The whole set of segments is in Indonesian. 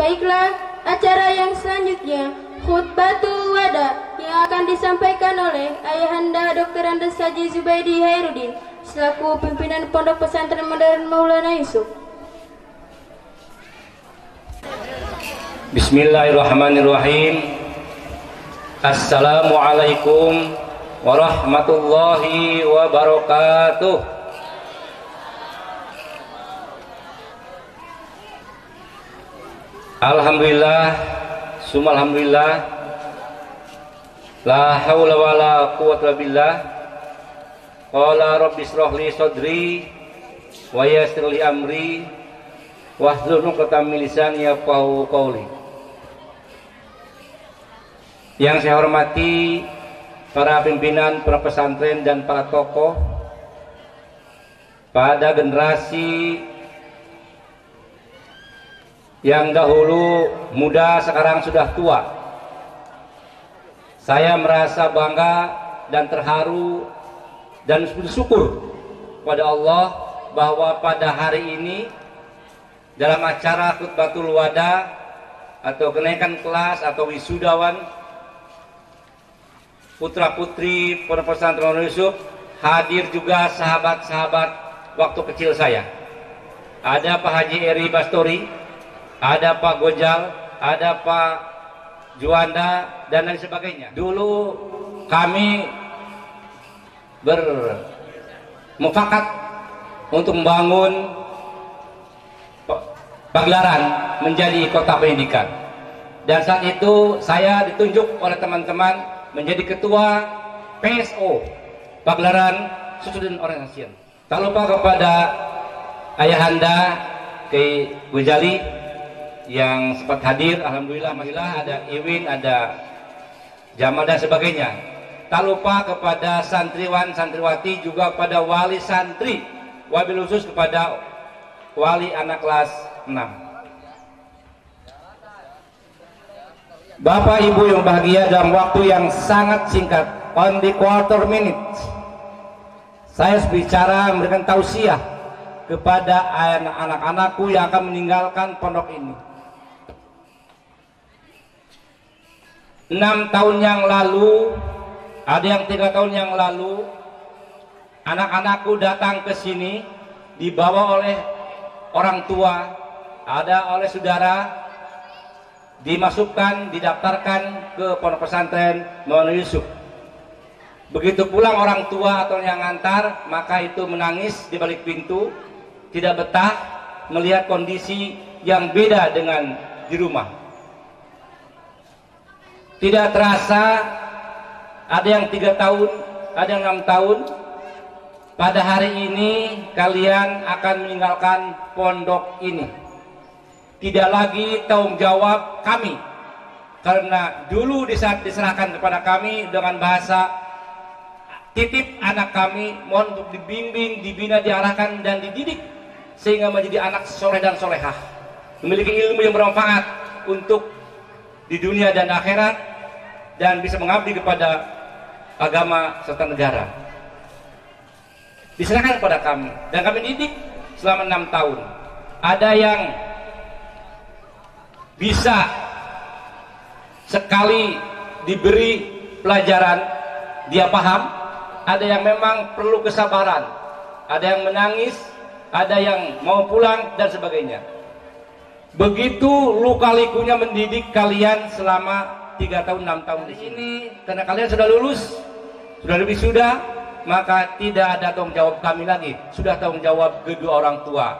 Baiklah, acara yang selanjutnya khutbatul wada yang akan disampaikan oleh Ayahanda Dr. Andes Haji Zubaidi Hairudin selaku pimpinan Pondok Pesantren Modern Maulana Yusuf. Bismillahirrahmanirrahim. Assalamualaikum warahmatullahi wabarakatuh. Alhamdulillah, summa alhamdulillah, la haula wala quwwata billah. Qala rabbi shrah li sadri wa yassir li amri wahlul 'uqdatam min lisani yafqahu qawli. Yang saya hormati para pimpinan pondok pesantren dan para tokoh pada generasi yang dahulu muda, sekarang sudah tua. Saya merasa bangga dan terharu dan bersyukur pada Allah bahwa pada hari ini dalam acara khutbatul wada atau kenaikan kelas atau wisudawan putra putri Pondok Pesantren Yusuf, hadir juga sahabat-sahabat waktu kecil saya. Ada Pak Haji Eri Bastori, ada Pak Gojal, ada Pak Juanda, dan lain sebagainya. Dulu kami bermufakat untuk membangun Pagelaran menjadi kota pendidikan. Dan saat itu saya ditunjuk oleh teman-teman menjadi ketua PSO, Pagelaran Student Organization. Tak lupa kepada Ayahanda Kiai Gojali yang sempat hadir, alhamdulillah, ada Iwin, ada Jamal dan sebagainya. Tak lupa kepada santriwan, santriwati, juga pada wali santri, wabil khusus kepada wali anak kelas 6. Bapak Ibu yang bahagia, dalam waktu yang sangat singkat, on the quarter minute, saya bicara memberikan tausiah kepada anak-anakku yang akan meninggalkan pondok ini. 6 tahun yang lalu, ada yang 3 tahun yang lalu, anak-anakku datang ke sini dibawa oleh orang tua, ada oleh saudara, dimasukkan, didaftarkan ke Pondok Pesantren Maulana Yusuf. Begitu pulang orang tua atau yang ngantar, maka itu menangis di balik pintu, tidak betah melihat kondisi yang beda dengan di rumah. Tidak terasa, ada yang 3 tahun, ada yang 6 tahun. Pada hari ini kalian akan meninggalkan pondok ini. Tidak lagi tanggung jawab kami, karena dulu di saat diserahkan kepada kami dengan bahasa titip anak kami, mohon untuk dibimbing, dibina, diarahkan dan dididik sehingga menjadi anak soleh dan solehah, memiliki ilmu yang bermanfaat untuk di dunia dan akhirat, dan bisa mengabdi kepada agama serta negara. Diserahkan kepada kami dan kami didik selama 6 tahun. Ada yang bisa sekali diberi pelajaran dia paham, ada yang memang perlu kesabaran, ada yang menangis, ada yang mau pulang dan sebagainya. Begitu luka-likunya mendidik kalian selama 3 tahun 6 tahun di sini, karena kalian sudah lulus, sudah lebih sudah, maka tidak ada tanggung jawab kami lagi, sudah tanggung jawab kedua orang tua.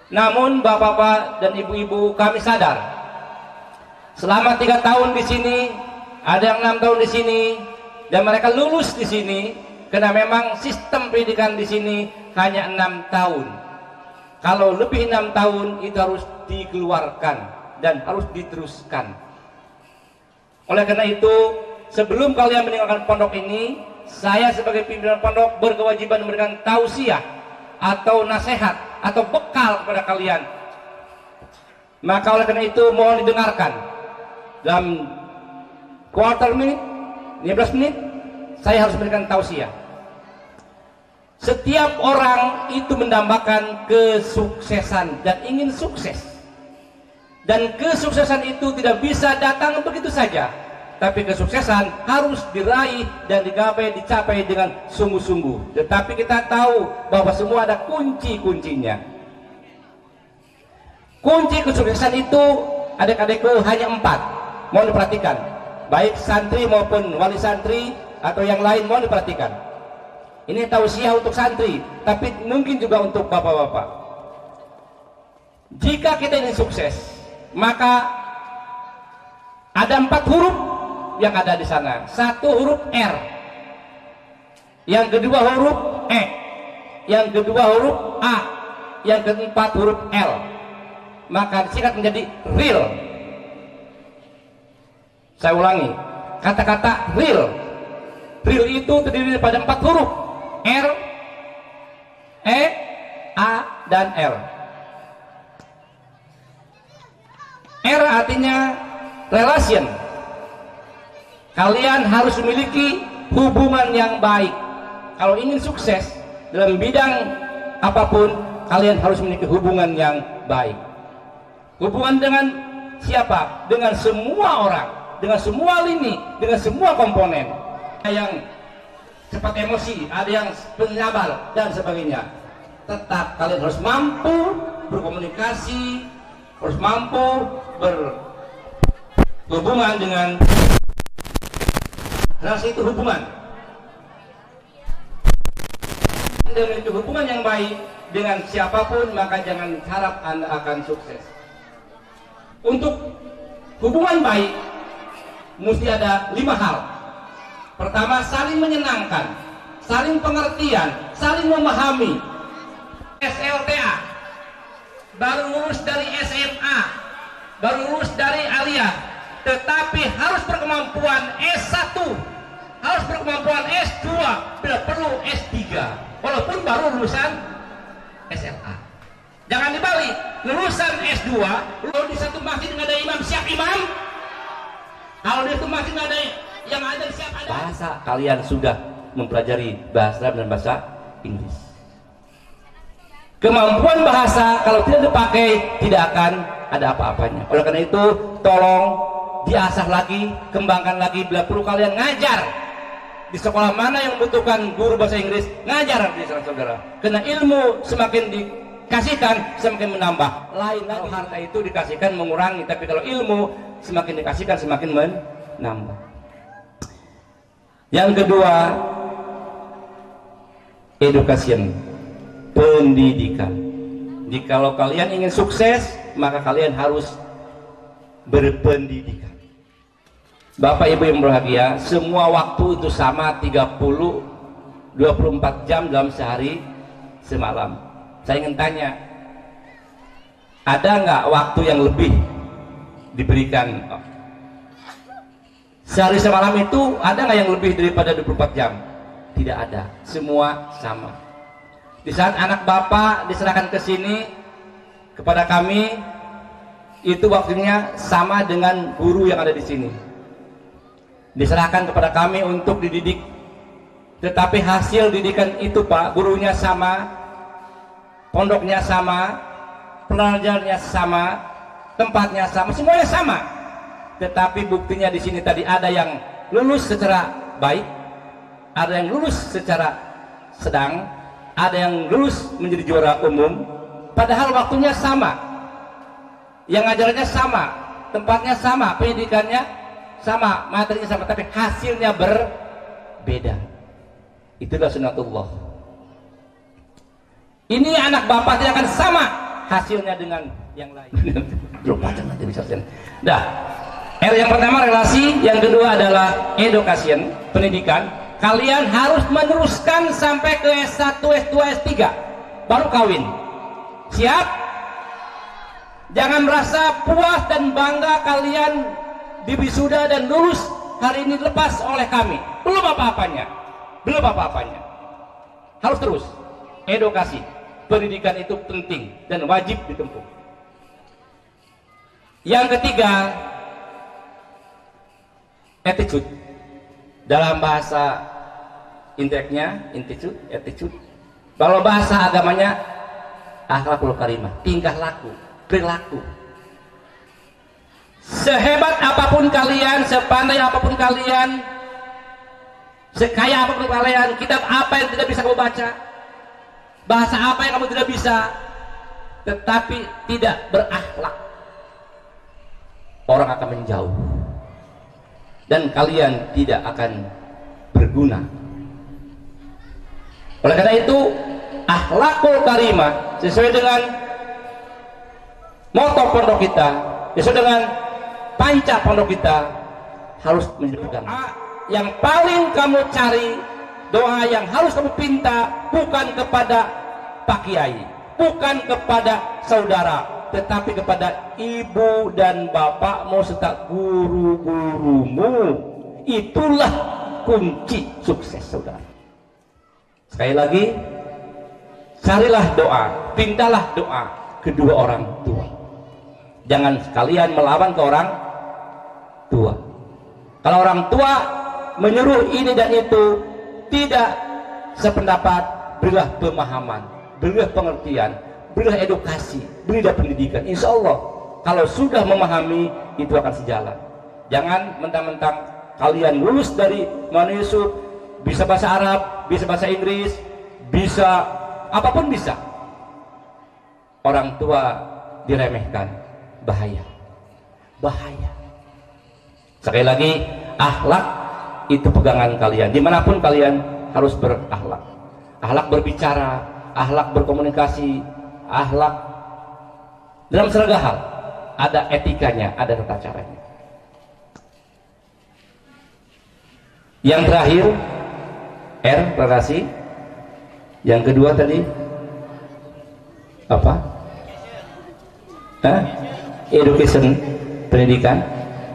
Namun bapak-bapak dan ibu-ibu, kami sadar selama 3 tahun di sini, ada yang 6 tahun di sini, dan mereka lulus di sini, karena memang sistem pendidikan di sini hanya 6 tahun. Kalau lebih 6 tahun itu harus dikeluarkan dan harus diteruskan. Oleh karena itu, sebelum kalian meninggalkan pondok ini, saya sebagai pimpinan pondok berkewajiban memberikan tausiah atau nasihat atau bekal kepada kalian. Maka oleh karena itu mohon didengarkan. Dalam quarter minute, 15 menit, saya harus memberikan tausiah. Setiap orang itu mendambakan kesuksesan dan ingin sukses. Dan kesuksesan itu tidak bisa datang begitu saja, tapi kesuksesan harus diraih dan dicapai dengan sungguh-sungguh. Tetapi kita tahu bahwa semua ada kunci-kuncinya. Kunci kesuksesan itu adik-adikku hanya 4. Mohon diperhatikan, baik santri maupun wali santri atau yang lain, mohon diperhatikan. Ini tausiah untuk santri, tapi mungkin juga untuk bapak-bapak. Jika kita ingin sukses, maka ada 4 huruf yang ada di sana. 1 huruf R, yang kedua huruf E, yang kedua huruf A, yang keempat huruf L. Maka disingkat menjadi real. Saya ulangi, kata-kata real. Real itu terdiri daripada 4 huruf, R, E, A, dan L. R artinya relation. Kalian harus memiliki hubungan yang baik. Kalau ingin sukses dalam bidang apapun, kalian harus memiliki hubungan yang baik. Hubungan dengan siapa? Dengan semua orang, dengan semua lini, dengan semua komponen. Ada yang cepat emosi, ada yang penyabar, dan sebagainya. Tetap kalian harus mampu berkomunikasi, harus mampu berhubungan dengan relasi itu hubungan. Anda memiliki hubungan yang baik dengan siapapun, maka jangan harap Anda akan sukses. Untuk hubungan baik mesti ada 5 hal. Pertama, saling menyenangkan, saling pengertian, saling memahami. SLTA, baru lulus dari SMA, baru lulus dari aliyah, tetapi harus berkemampuan S1, harus berkemampuan S2, bila perlu S3, walaupun baru lulusan SMA. Jangan dibalik, lulusan S2, kalau di satu masjid nggak ada imam, siap imam. Kalau di satu masjid nggak ada yang ada siap ada. Bahasa kalian sudah mempelajari bahasa Arab dan bahasa Inggris. Kemampuan bahasa kalau tidak dipakai tidak akan ada apa-apanya. Oleh karena itu, tolong diasah lagi, kembangkan lagi. Bila perlu kalian ngajar di sekolah mana yang membutuhkan guru bahasa Inggris, ngajar di sana, saudara. Karena ilmu semakin dikasihkan semakin menambah. Lain lagi, harta itu dikasihkan mengurangi, tapi kalau ilmu semakin dikasihkan semakin menambah. Yang kedua, education, pendidikan. Jikalau kalian ingin sukses, maka kalian harus berpendidikan. Bapak Ibu yang berbahagia, semua waktu itu sama, 24 jam dalam sehari semalam. Saya ingin tanya, ada nggak waktu yang lebih diberikan? Sehari semalam itu ada nggak yang lebih daripada 24 jam? Tidak ada, semua sama. Di saat anak Bapak diserahkan ke sini kepada kami, itu waktunya sama dengan guru yang ada di sini. Diserahkan kepada kami untuk dididik. Tetapi hasil didikan itu Pak, gurunya sama, pondoknya sama, pelajarnya sama, tempatnya sama, semuanya sama. Tetapi buktinya di sini tadi ada yang lulus secara baik, ada yang lulus secara sedang, ada yang lulus menjadi juara umum, padahal waktunya sama, yang ngajarnya sama, tempatnya sama, pendidikannya sama, materinya sama, tapi hasilnya berbeda. Itulah sunatullah. Ini anak Bapak tidak akan sama hasilnya dengan yang lain. Belum baca nanti bisa. Dah. R yang pertama relasi, yang kedua adalah education, pendidikan. Kalian harus meneruskan sampai ke S1, S2, S3 baru kawin. Siap? Jangan merasa puas dan bangga kalian diwisuda dan lulus hari ini lepas oleh kami. Belum apa-apanya. Belum apa-apanya. Harus terus. Edukasi, pendidikan itu penting dan wajib ditempuh. Yang ketiga, attitude. Dalam bahasa inteleknya, attitude. Kalau bahasa agamanya, akhlakul karimah, tingkah laku, perilaku. sehebat apapun kalian, sepandai apapun kalian, sekaya apapun kalian, kitab apa yang tidak bisa kamu baca, bahasa apa yang kamu tidak bisa, tetapi tidak berakhlak, orang akan menjauh dan kalian tidak akan berguna. Oleh karena itu, akhlakul karimah sesuai dengan moto pondok kita, sesuai dengan panca pondok kita, harus menjadi pegangan. Yang paling kamu cari, doa yang harus kamu pinta, bukan kepada Pak Kiai, bukan kepada saudara, tetapi kepada ibu dan bapakmu serta guru-gurumu. Itulah kunci sukses, saudara. Sekali lagi, carilah doa, pintalah doa kedua orang tua. Jangan sekalian melawan ke orang tua. Kalau orang tua menyuruh ini dan itu, tidak sependapat, berilah pemahaman, berilah pengertian, berilah edukasi, berilah pendidikan. Insya Allah kalau sudah memahami, itu akan sejalan. Jangan mentang-mentang kalian lulus dari Maulana Yusuf, bisa bahasa Arab, bisa bahasa Inggris, bisa apapun bisa, orang tua diremehkan, bahaya, bahaya. Sekali lagi, akhlak itu pegangan kalian. Dimanapun kalian harus berakhlak, akhlak berbicara, akhlak berkomunikasi, akhlak dalam segala hal ada etikanya, ada tata caranya. Yang terakhir, R, relasi. Yang kedua tadi apa? Education, pendidikan.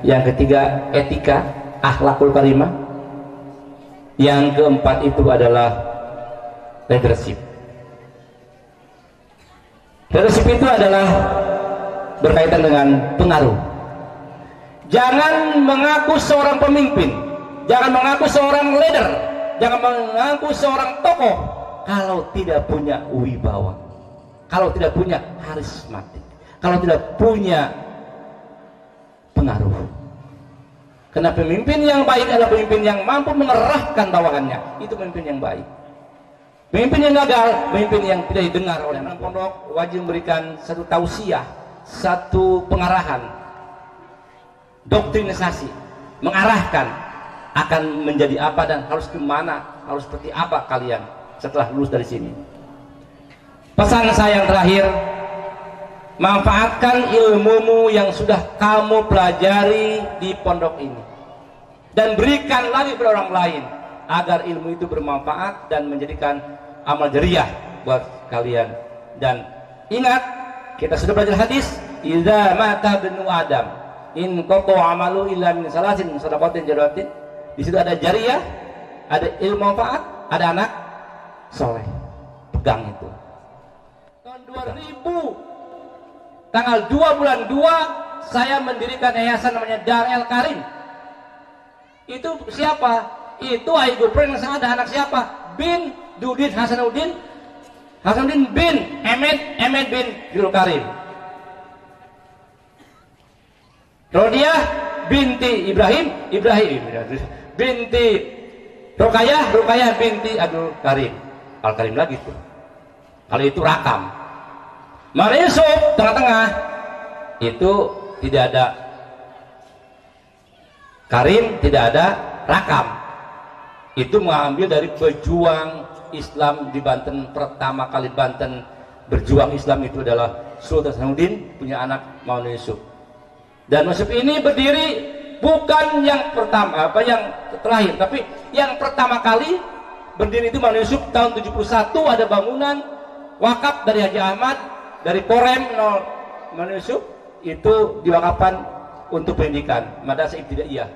Yang ketiga, etika, akhlakul karimah. Yang keempat itu adalah leadership. Leadership itu adalah berkaitan dengan pengaruh. Jangan mengaku seorang pemimpin, jangan mengaku seorang leader, jangan mengaku seorang tokoh kalau tidak punya wibawa, kalau tidak punya karismatik, kalau tidak punya pengaruh. Karena pemimpin yang baik adalah pemimpin yang mampu mengerahkan bawahannya. Itu pemimpin yang baik. Pemimpin yang gagal, pemimpin yang tidak didengar oleh anak pondok, wajib memberikan satu tausiah, satu pengarahan, doktrinisasi, mengarahkan akan menjadi apa dan harus kemana, harus seperti apa kalian setelah lulus dari sini. Pesan saya yang terakhir, manfaatkan ilmumu yang sudah kamu pelajari di pondok ini dan berikan lagi kepada orang lain agar ilmu itu bermanfaat dan menjadikan amal jariah buat kalian. Dan ingat, kita sudah belajar hadis, idza mata bnu adam in qata amalu illa min salasin sadaqatin jariyatin. Di situ ada jariah, ada ilmu manfaat, ada anak soleh. Pegang itu. Tahun 2000 tanggal 2 bulan 2 saya mendirikan yayasan namanya Dar El Karim. Itu siapa? Itu Aigupren yang ada anak siapa? Bin Dudin Hasanuddin bin Emed bin Jul Karim. Rodiah binti Ibrahim binti Rukayah binti Abdul Karim. Al Karim lagi tuh. Kalau itu rakam. Maulana Yusuf tengah-tengah itu tidak ada Karim, tidak ada rakam. Itu mengambil dari pejuang Islam di Banten, pertama kali Banten berjuang Islam itu adalah Sultan Hasanuddin, punya anak Maulana Yusuf. Dan Yusuf ini berdiri bukan yang pertama, yang terakhir, tapi yang pertama kali berdiri itu Maulana Yusuf tahun 71. Ada bangunan wakaf dari Haji Ahmad, dari Korem Maulana Yusuf, itu diwakafkan untuk pendidikan madrasah ibtidaiyah.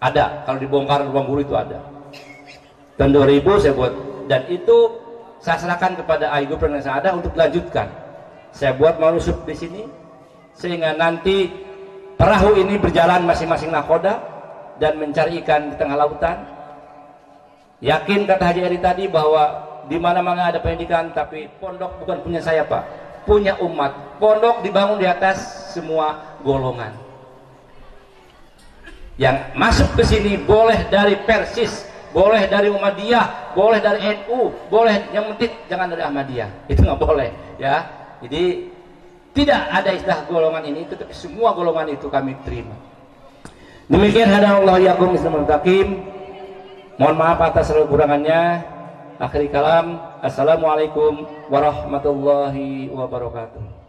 Ada, kalau dibongkar ruang guru itu ada. Tahun 2000 saya buat, dan itu saya serahkan kepada Aigupren yang ada untuk dilanjutkan. Saya buat Maulana Yusuf di sini sehingga nanti perahu ini berjalan masing-masing nakoda dan mencari ikan di tengah lautan. Yakin kata Haji Eri tadi bahwa di mana-mana ada pendidikan, tapi pondok bukan punya saya Pak, punya umat. Pondok dibangun di atas semua golongan. Yang masuk ke sini boleh dari Persis, boleh dari Muhammadiyah, boleh dari NU, boleh, yang penting jangan dari Ahmadiyah. Itu nggak boleh, ya. Jadi tidak ada istilah golongan ini, tetapi semua golongan itu kami terima. Demikian hadallahu iyyakum bismillahir rahmanir rahim. Mohon maaf atas kekurangannya. Akhir kalam, assalamualaikum warahmatullahi wabarakatuh.